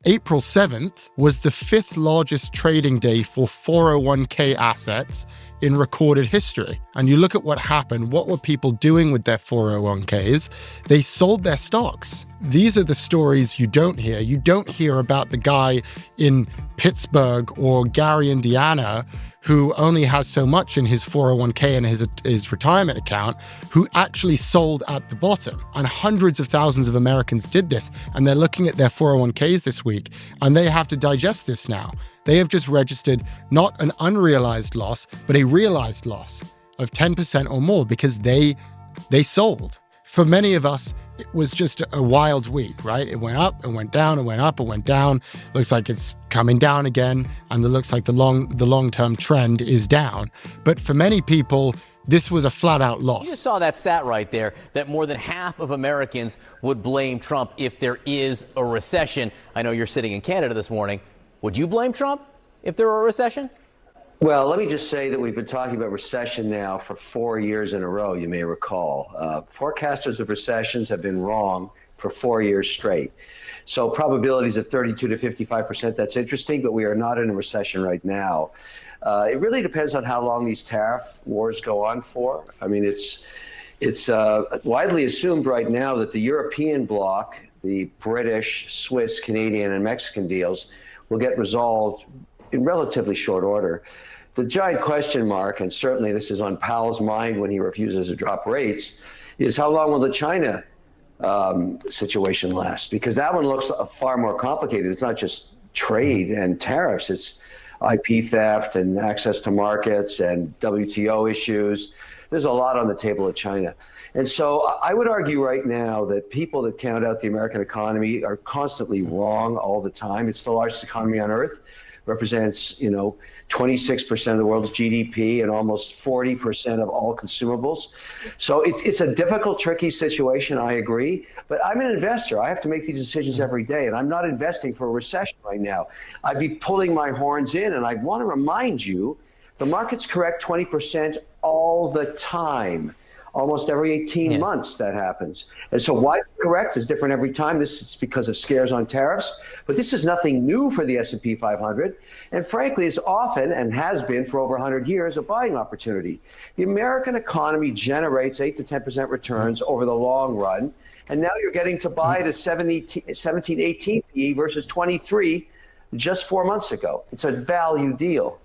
April 7th was the 5th largest trading day for 401k assets in recorded history. And you look at what happened, what were people doing with their 401ks? They sold their stocks. These are the stories you don't hear. You don't hear about the guy in Pittsburgh or Gary, Indiana, who only has so much in his 401k and his retirement account, who actually sold at the bottom. And hundreds of thousands of Americans did this. And they're looking at their 401ks this week, and they have to digest this now. They have just registered not an unrealized loss, but a realized loss of 10% or more because they sold. For many of us, it was just a wild week, right? It went up and went down and went up and went down. Looks like it's coming down again, and it looks like the long-term trend is down. But for many people, this was a flat-out loss. You just saw that stat right there, that more than half of Americans would blame Trump if there is a recession. I know you're sitting in Canada this morning. Would you blame Trump if there were a recession? Well, let me just say that we've been talking about recession now for 4 years in a row, you may recall. Forecasters of recessions have been wrong for 4 years straight. So probabilities of 32 to 55%, that's interesting, but we are not in a recession right now. It really depends on how long these tariff wars go on for. I mean, it's widely assumed right now that the European bloc, the British, Swiss, Canadian, and Mexican deals will get resolved in relatively short order. The giant question mark, and certainly this is on Powell's mind when he refuses to drop rates, is how long will the China situation last? Because that one looks far more complicated. It's not just trade and tariffs. It's IP theft and access to markets and WTO issues. There's a lot on the table with China. And so I would argue right now that people that count out the American economy are constantly wrong all the time. It's the largest economy on earth. Represents, 26% of the world's GDP and almost 40% of all consumables. So it's a difficult, tricky situation, I agree. But I'm an investor. I have to make these decisions every day, and I'm not investing for a recession right now. I'd be pulling my horns in, and I want to remind you, the market's correct 20% all the time. Almost every 18 months that happens. And so why correct is different every time. This is because of scares on tariffs. But this is nothing new for the S&P 500. And frankly, it's often, and has been for over 100 years, a buying opportunity. The American economy generates 8 to 10% returns over the long run. And now you're getting to buy at a 17, 18 PE versus 23 just 4 months ago. It's a value deal.